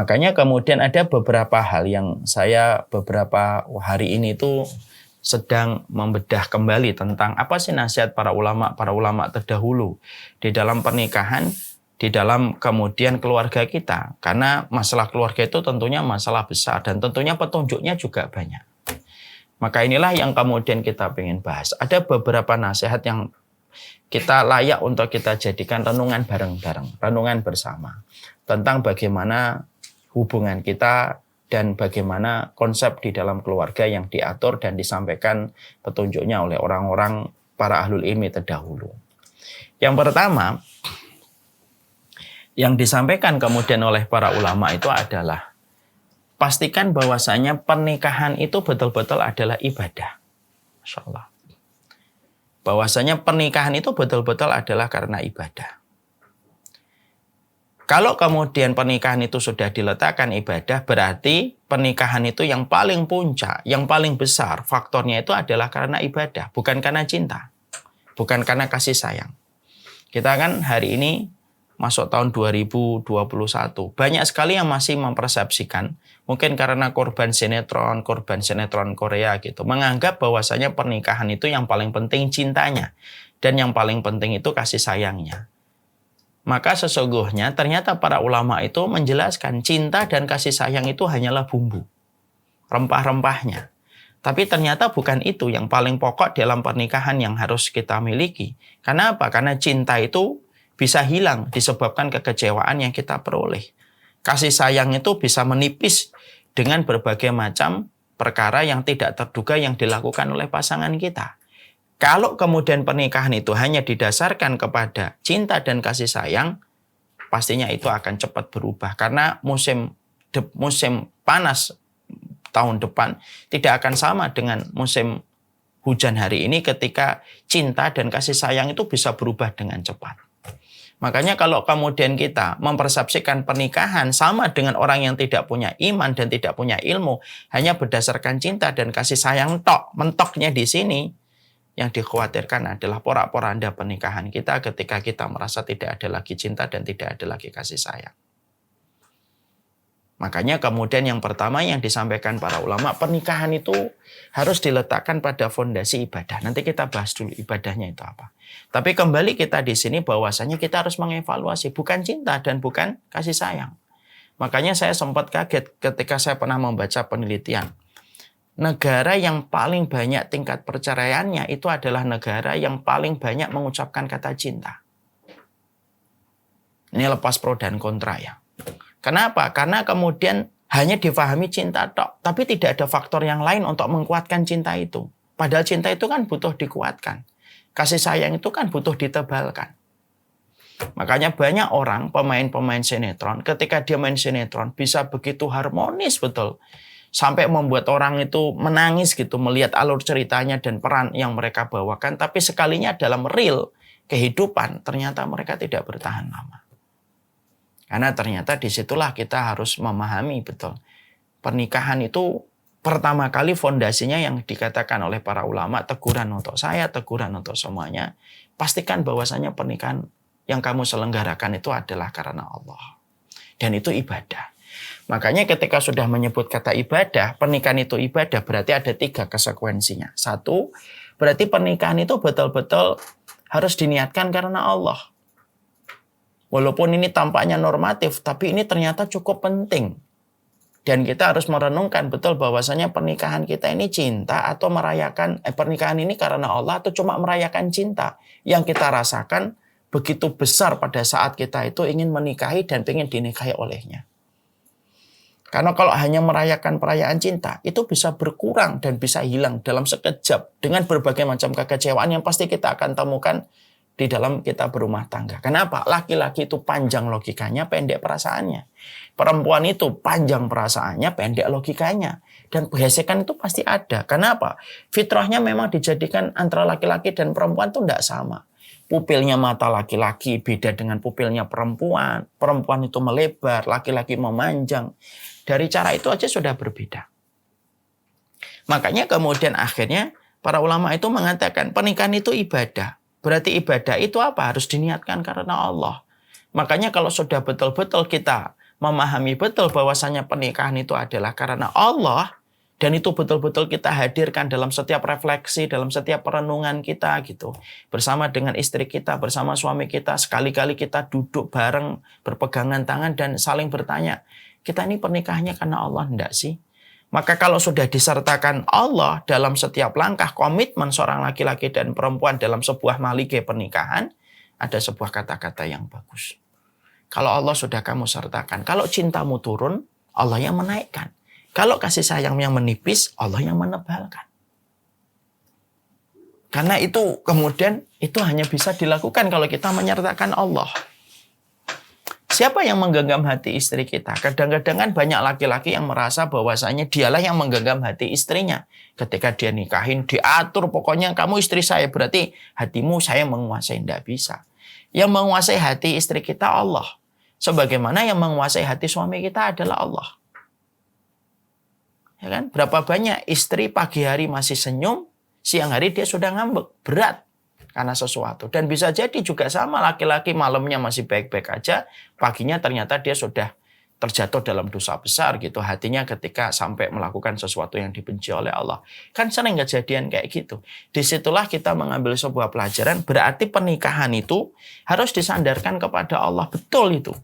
Makanya kemudian ada beberapa hal yang saya beberapa hari ini itu sedang membedah kembali tentang apa sih nasihat para ulama terdahulu di dalam pernikahan, di dalam kemudian keluarga kita. Karena masalah keluarga itu tentunya masalah besar dan tentunya petunjuknya juga banyak. Maka inilah yang kemudian kita ingin bahas. Ada beberapa nasihat yang kita layak untuk kita jadikan renungan bareng-bareng, renungan bersama tentang bagaimana hubungan kita dan bagaimana konsep di dalam keluarga yang diatur dan disampaikan petunjuknya oleh orang-orang para ahlul ilmi terdahulu. Yang pertama, yang disampaikan kemudian oleh para ulama itu adalah pastikan bahwasanya pernikahan itu betul-betul adalah ibadah. Masya Allah. Bahwasanya pernikahan itu betul-betul adalah karena ibadah. Kalau kemudian pernikahan itu sudah diletakkan ibadah, berarti pernikahan itu yang paling puncak, yang paling besar faktornya itu adalah karena ibadah, bukan karena cinta, bukan karena kasih sayang. Kita kan hari ini masuk tahun 2021, banyak sekali yang masih mempersepsikan, mungkin karena korban sinetron Korea gitu, menganggap bahwasanya pernikahan itu yang paling penting cintanya, dan yang paling penting itu kasih sayangnya. Maka sesungguhnya ternyata para ulama itu menjelaskan cinta dan kasih sayang itu hanyalah bumbu, rempah-rempahnya. Tapi ternyata bukan itu yang paling pokok dalam pernikahan yang harus kita miliki. Karena apa? Karena cinta itu bisa hilang disebabkan kekecewaan yang kita peroleh. Kasih sayang itu bisa menipis dengan berbagai macam perkara yang tidak terduga yang dilakukan oleh pasangan kita. Kalau kemudian pernikahan itu hanya didasarkan kepada cinta dan kasih sayang, pastinya itu akan cepat berubah. Karena musim panas tahun depan tidak akan sama dengan musim hujan hari ini ketika cinta dan kasih sayang itu bisa berubah dengan cepat. Makanya kalau kemudian kita mempersepsikan pernikahan sama dengan orang yang tidak punya iman dan tidak punya ilmu, hanya berdasarkan cinta dan kasih sayang mentoknya di sini, yang dikhawatirkan adalah porak-poranda pernikahan kita ketika kita merasa tidak ada lagi cinta dan tidak ada lagi kasih sayang. Makanya kemudian yang pertama yang disampaikan para ulama, pernikahan itu harus diletakkan pada fondasi ibadah. Nanti kita bahas dulu ibadahnya itu apa. Tapi kembali kita di sini bahwasanya kita harus mengevaluasi bukan cinta dan bukan kasih sayang. Makanya saya sempat kaget ketika saya pernah membaca penelitian. Negara yang paling banyak tingkat perceraiannya itu adalah negara yang paling banyak mengucapkan kata cinta. Ini lepas pro dan kontra ya. Kenapa? Karena kemudian hanya difahami cinta tok, tapi tidak ada faktor yang lain untuk menguatkan cinta itu. Padahal cinta itu kan butuh dikuatkan. Kasih sayang itu kan butuh ditebalkan. Makanya banyak orang, pemain-pemain sinetron, ketika dia main sinetron bisa begitu harmonis betul. Sampai membuat orang itu menangis gitu melihat alur ceritanya dan peran yang mereka bawakan. Tapi sekalinya dalam real kehidupan ternyata mereka tidak bertahan lama. Karena ternyata disitulah kita harus memahami betul. Pernikahan itu pertama kali fondasinya yang dikatakan oleh para ulama, teguran untuk saya, teguran untuk semuanya. Pastikan bahwasanya pernikahan yang kamu selenggarakan itu adalah karena Allah. Dan itu ibadah. Makanya ketika sudah menyebut kata ibadah, pernikahan itu ibadah, berarti ada 3 konsekuensinya. 1, berarti pernikahan itu betul-betul harus diniatkan karena Allah. Walaupun ini tampaknya normatif, tapi ini ternyata cukup penting. Dan kita harus merenungkan betul bahwasanya pernikahan kita ini cinta atau merayakan, pernikahan ini karena Allah atau cuma merayakan cinta yang kita rasakan begitu besar pada saat kita itu ingin menikahi dan ingin dinikahi olehnya. Karena kalau hanya merayakan perayaan cinta, itu bisa berkurang dan bisa hilang dalam sekejap dengan berbagai macam kekecewaan yang pasti kita akan temukan di dalam kita berumah tangga. Kenapa? Laki-laki itu panjang logikanya, pendek perasaannya. Perempuan itu panjang perasaannya, pendek logikanya. Dan gesekan itu pasti ada. Kenapa? Fitrahnya memang dijadikan antara laki-laki dan perempuan itu tidak sama. Pupilnya mata laki-laki beda dengan pupilnya perempuan. Perempuan itu melebar, laki-laki memanjang. Dari cara itu aja sudah berbeda. Makanya kemudian akhirnya para ulama itu mengatakan pernikahan itu ibadah. Berarti ibadah itu apa? Harus diniatkan karena Allah. Makanya kalau sudah betul-betul kita memahami betul bahwasanya pernikahan itu adalah karena Allah, dan itu betul-betul kita hadirkan dalam setiap refleksi, dalam setiap perenungan kita gitu. Bersama dengan istri kita, bersama suami kita, sekali-kali kita duduk bareng, berpegangan tangan dan saling bertanya, kita ini pernikahannya karena Allah enggak sih? Maka kalau sudah disertakan Allah dalam setiap langkah komitmen seorang laki-laki dan perempuan dalam sebuah malige pernikahan, ada sebuah kata-kata yang bagus. Kalau Allah sudah kamu sertakan, kalau cintamu turun, Allah yang menaikkan. Kalau kasih sayang yang menipis, Allah yang menebalkan. Karena itu kemudian itu hanya bisa dilakukan kalau kita menyertakan Allah. Siapa yang menggenggam hati istri kita? Kadang-kadang kan banyak laki-laki yang merasa bahwasanya dialah yang menggenggam hati istrinya. Ketika dia nikahin, diatur pokoknya kamu istri saya, berarti hatimu saya menguasai. Tidak bisa. Yang menguasai hati istri kita Allah. Sebagaimana yang menguasai hati suami kita adalah Allah. Ya kan? Berapa banyak istri pagi hari masih senyum, siang hari dia sudah ngambek, berat karena sesuatu. Dan bisa jadi juga sama laki-laki malamnya masih baik-baik aja, paginya ternyata dia sudah terjatuh dalam dosa besar gitu hatinya ketika sampai melakukan sesuatu yang dibenci oleh Allah. Kan sering kejadian kayak gitu. Disitulah kita mengambil sebuah pelajaran, berarti pernikahan itu harus disandarkan kepada Allah. Betul itu.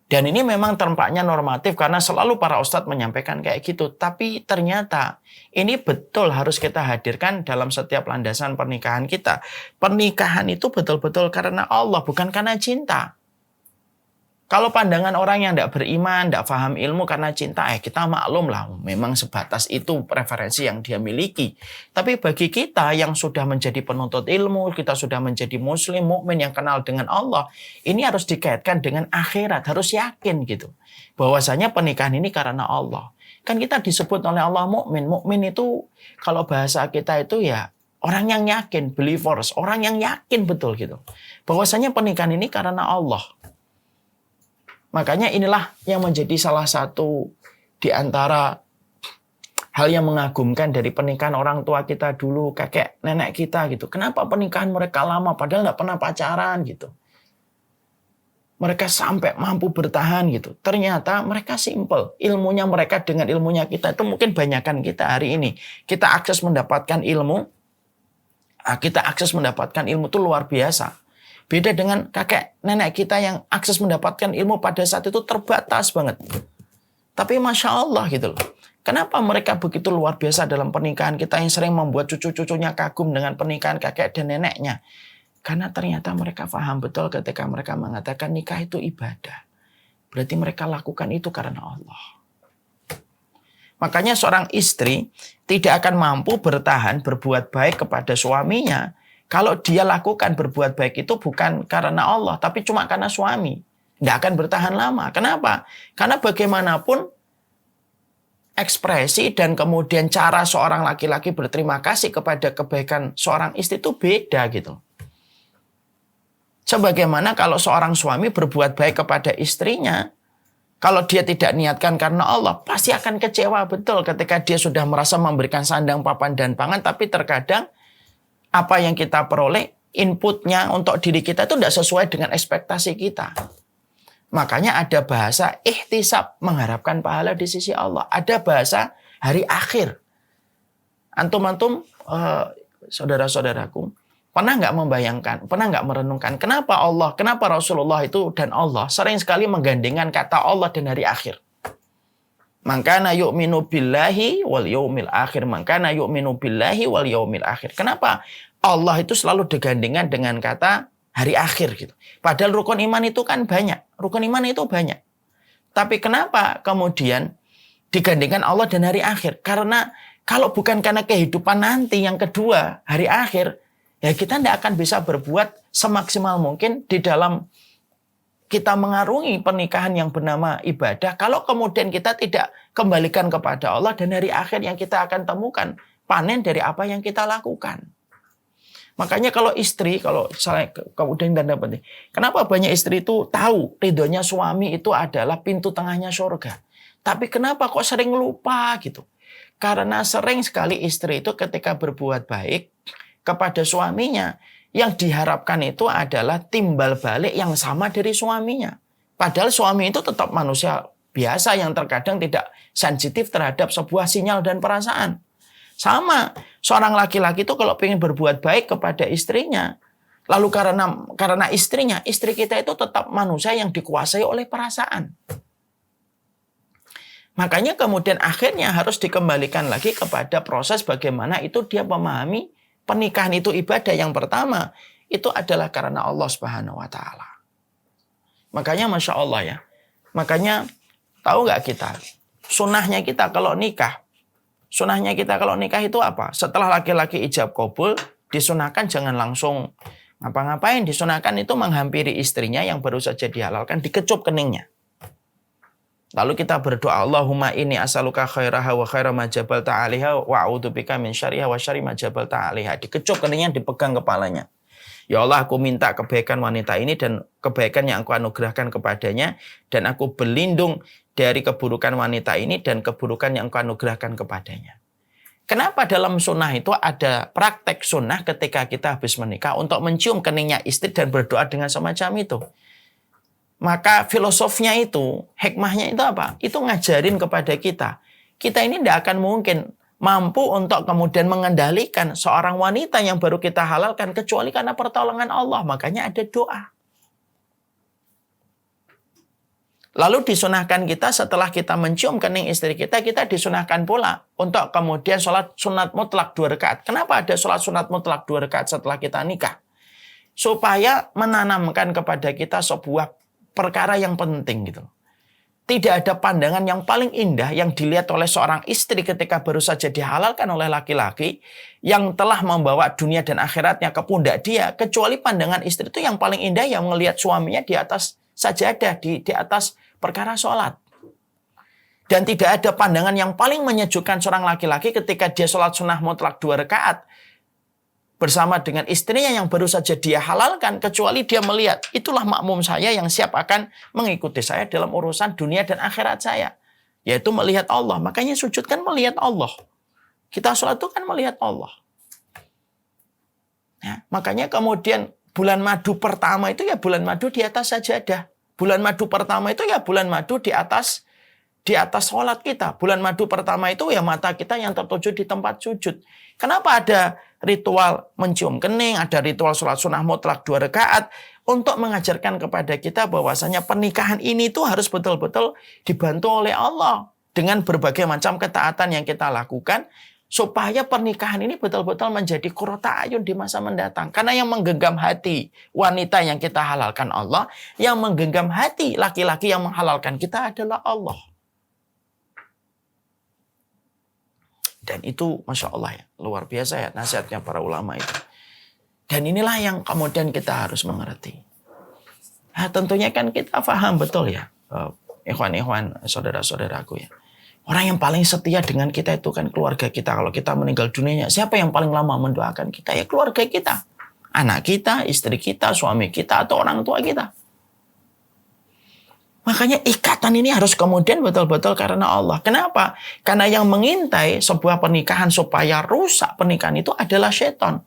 Dan ini memang tampaknya normatif karena selalu para ustadz menyampaikan kayak gitu. Tapi ternyata ini betul harus kita hadirkan dalam setiap landasan pernikahan kita. Pernikahan itu betul-betul karena Allah, bukan karena cinta. Kalau pandangan orang yang tidak beriman, tidak paham ilmu karena cinta, kita maklum lah. Memang sebatas itu preferensi yang dia miliki. Tapi bagi kita yang sudah menjadi penuntut ilmu, kita sudah menjadi muslim, mukmin yang kenal dengan Allah, ini harus dikaitkan dengan akhirat, harus yakin gitu. Bahwasanya pernikahan ini karena Allah. Kan kita disebut oleh Allah mukmin. Mukmin itu kalau bahasa kita itu ya orang yang yakin, believers, orang yang yakin betul gitu. Bahwasanya pernikahan ini karena Allah. Makanya inilah yang menjadi salah satu di antara hal yang mengagumkan dari pernikahan orang tua kita dulu, kakek nenek kita gitu. Kenapa pernikahan mereka lama padahal nggak pernah pacaran gitu. Mereka sampai mampu bertahan gitu. Ternyata mereka simple. Ilmunya mereka dengan ilmunya kita itu mungkin banyakan kita hari ini. Kita akses mendapatkan ilmu itu luar biasa. Beda dengan kakek nenek kita yang akses mendapatkan ilmu pada saat itu terbatas banget. Tapi Masya Allah gitu loh. Kenapa mereka begitu luar biasa dalam pernikahan kita yang sering membuat cucu-cucunya kagum dengan pernikahan kakek dan neneknya? Karena ternyata mereka paham betul ketika mereka mengatakan nikah itu ibadah. Berarti mereka lakukan itu karena Allah. Makanya seorang istri tidak akan mampu bertahan berbuat baik kepada suaminya kalau dia lakukan berbuat baik itu bukan karena Allah, tapi cuma karena suami. Tidak akan bertahan lama. Kenapa? Karena bagaimanapun ekspresi dan kemudian cara seorang laki-laki berterima kasih kepada kebaikan seorang istri itu beda gitu. Sebagaimana kalau seorang suami berbuat baik kepada istrinya, kalau dia tidak niatkan karena Allah, pasti akan kecewa betul ketika dia sudah merasa memberikan sandang, papan, dan pangan, tapi terkadang apa yang kita peroleh, inputnya untuk diri kita itu tidak sesuai dengan ekspektasi kita. Makanya ada bahasa ihtisab, mengharapkan pahala di sisi Allah. Ada bahasa hari akhir. Antum-antum, saudara-saudaraku, pernah nggak membayangkan, pernah nggak merenungkan kenapa Allah, kenapa Rasulullah itu dan Allah sering sekali menggandengkan kata Allah dan hari akhir. Mangkana yu'minu billahi wal yaumil akhir. Mangkana yu'minu billahi wal yaumil akhir. Kenapa? Allah itu selalu digandengkan dengan kata hari akhir gitu. Padahal rukun iman itu kan banyak. Rukun iman itu banyak. Tapi kenapa kemudian digandengkan Allah dan hari akhir? Karena kalau bukan karena kehidupan nanti yang kedua, hari akhir, ya kita tidak akan bisa berbuat semaksimal mungkin di dalam kita mengarungi pernikahan yang bernama ibadah, kalau kemudian kita tidak kembalikan kepada Allah dan hari akhir yang kita akan temukan panen dari apa yang kita lakukan. Makanya kalau istri, kalau misalnya kemudian tanda penting, kenapa banyak istri itu tahu ridhonya suami itu adalah pintu tengahnya surga. Tapi kenapa kok sering lupa gitu? Karena sering sekali istri itu ketika berbuat baik kepada suaminya, yang diharapkan itu adalah timbal balik yang sama dari suaminya. Padahal suami itu tetap manusia biasa yang terkadang tidak sensitif terhadap sebuah sinyal dan perasaan. Sama, seorang laki-laki itu kalau ingin berbuat baik kepada istrinya, lalu karena istrinya, istri kita itu tetap manusia yang dikuasai oleh perasaan. Makanya kemudian akhirnya harus dikembalikan lagi kepada proses bagaimana itu dia memahami pernikahan itu ibadah. Yang pertama, itu adalah karena Allah Subhanahu wa Ta'ala. Makanya Masya Allah ya. Makanya tahu nggak kita? Sunnahnya kita kalau nikah itu apa? Setelah laki-laki ijab kabul, disunahkan jangan langsung ngapa-ngapain. Disunahkan itu menghampiri istrinya yang baru saja dihalalkan, dikecup keningnya. Lalu kita berdoa, Allahumma inni as'aluka khairaha wa khaira ma jabalta 'alaiha wa a'udzubika min syarriha wa syarri ma jabalta 'alaiha. Dikecup keningnya, dipegang kepalanya. Ya Allah, aku minta kebaikan wanita ini dan kebaikan yang Engkau anugerahkan kepadanya, dan aku berlindung dari keburukan wanita ini dan keburukan yang Engkau anugerahkan kepadanya. Kenapa dalam sunnah itu ada praktek sunnah ketika kita habis menikah untuk mencium keningnya istri dan berdoa dengan semacam itu? Maka filosofnya itu, hikmahnya itu apa? Itu ngajarin kepada kita. Kita ini tidak akan mungkin mampu untuk kemudian mengendalikan seorang wanita yang baru kita halalkan kecuali karena pertolongan Allah. Makanya ada doa. Lalu disunahkan kita setelah kita mencium kening istri kita, kita disunahkan pula untuk kemudian sholat sunat mutlak 2 rakaat. Kenapa ada sholat sunat mutlak 2 rakaat setelah kita nikah? Supaya menanamkan kepada kita sebuah perkara yang penting gitu. Tidak ada pandangan yang paling indah yang dilihat oleh seorang istri ketika baru saja dihalalkan oleh laki-laki yang telah membawa dunia dan akhiratnya ke pundak dia, kecuali pandangan istri itu yang paling indah yang melihat suaminya di atas sajadah, di atas perkara sholat. Dan tidak ada pandangan yang paling menyejukkan seorang laki-laki ketika dia sholat sunnah mutlak 2 rakaat bersama dengan istrinya yang baru saja dia halalkan, kecuali dia melihat, itulah makmum saya yang siap akan mengikuti saya dalam urusan dunia dan akhirat saya. Yaitu melihat Allah. Makanya sujud kan melihat Allah. Kita sholat itu kan melihat Allah. Ya, makanya kemudian bulan madu pertama itu ya bulan madu di atas sajadah. Bulan madu pertama itu ya bulan madu di atas sholat kita. Bulan madu pertama itu ya mata kita yang tertuju di tempat sujud. Kenapa ada ritual mencium kening, ada ritual sholat sunnah mutlak 2 rakaat untuk mengajarkan kepada kita bahwasanya pernikahan ini tuh harus betul-betul dibantu oleh Allah dengan berbagai macam ketaatan yang kita lakukan supaya pernikahan ini betul-betul menjadi qurrata ayun di masa mendatang. Karena yang menggenggam hati wanita yang kita halalkan Allah, yang menggenggam hati laki-laki yang menghalalkan kita adalah Allah. Dan itu Masya Allah ya, luar biasa ya nasihatnya para ulama itu. Dan inilah yang kemudian kita harus mengerti. Nah, tentunya kan kita paham betul ya, ikhwan-ikhwan, saudara-saudaraku ya. Orang yang paling setia dengan kita itu kan keluarga kita. Kalau kita meninggal dunia, siapa yang paling lama mendoakan kita? Ya keluarga kita. Anak kita, istri kita, suami kita, atau orang tua kita. Makanya ikatan ini harus kemudian betul-betul karena Allah. Kenapa? Karena yang mengintai sebuah pernikahan supaya rusak pernikahan itu adalah setan.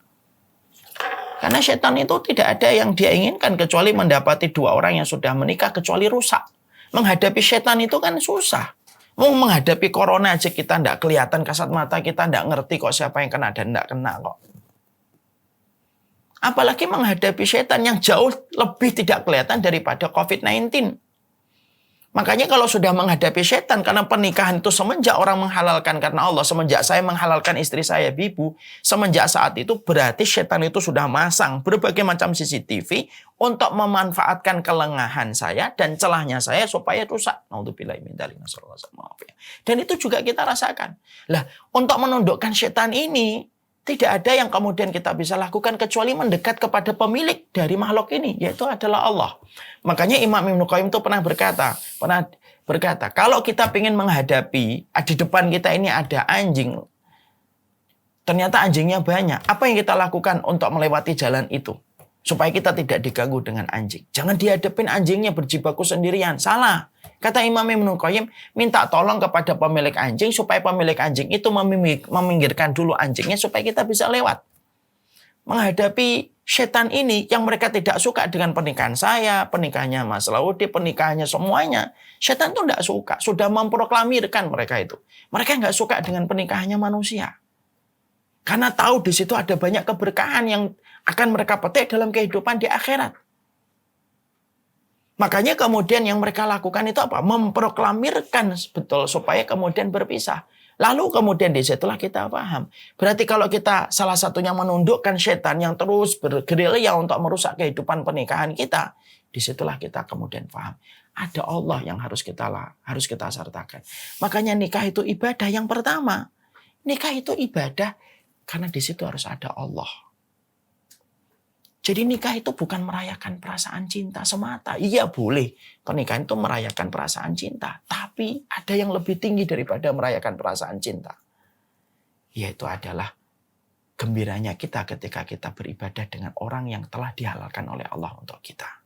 Karena setan itu tidak ada yang dia inginkan kecuali mendapati 2 orang yang sudah menikah kecuali rusak. Menghadapi setan itu kan susah. Mau menghadapi corona aja kita tidak kelihatan kasat mata, kita tidak ngerti kok siapa yang kena dan tidak kena kok. Apalagi menghadapi setan yang jauh lebih tidak kelihatan daripada COVID-19. Makanya kalau sudah menghadapi setan, karena pernikahan itu semenjak orang menghalalkan karena Allah, semenjak saya menghalalkan istri saya Bibu, semenjak saat itu berarti setan itu sudah masang berbagai macam CCTV untuk memanfaatkan kelengahan saya dan celahnya saya supaya rusak. Naudzubillahi min dzalik, maaf ya. Dan itu juga kita rasakan. Lah, untuk menundukkan setan ini tidak ada yang kemudian kita bisa lakukan kecuali mendekat kepada pemilik dari makhluk ini, yaitu adalah Allah. Makanya Imam Ibnu Qayyim itu pernah berkata, kalau kita ingin menghadapi, di depan kita ini ada anjing, ternyata anjingnya banyak. Apa yang kita lakukan untuk melewati jalan itu? Supaya kita tidak diganggu dengan anjing. Jangan dihadapin anjingnya berjibaku sendirian. Salah. Kata Imam Ibnu Qayyim, minta tolong kepada pemilik anjing supaya pemilik anjing itu meminggirkan dulu anjingnya supaya kita bisa lewat. Menghadapi Setan ini yang mereka tidak suka dengan pernikahan saya, pernikahannya Mas Laude, pernikahannya semuanya. Setan itu tidak suka. Sudah memproklamirkan mereka itu. Mereka nggak suka dengan pernikahannya manusia. Karena tahu di situ ada banyak keberkahan yang akan mereka petik dalam kehidupan di akhirat. Makanya kemudian yang mereka lakukan itu apa? Memproklamirkan betul supaya kemudian berpisah. Lalu kemudian disitulah kita paham. Berarti kalau kita salah satunya menundukkan setan yang terus bergerilya untuk merusak kehidupan pernikahan kita, disitulah kita kemudian paham. Ada Allah yang harus kita sertakan. Makanya nikah itu ibadah yang pertama. Nikah itu ibadah karena di situ harus ada Allah. Jadi nikah itu bukan merayakan perasaan cinta semata. Iya boleh, pernikahan itu merayakan perasaan cinta. Tapi ada yang lebih tinggi daripada merayakan perasaan cinta. Yaitu adalah gembiranya kita ketika kita beribadah dengan orang yang telah dihalalkan oleh Allah untuk kita.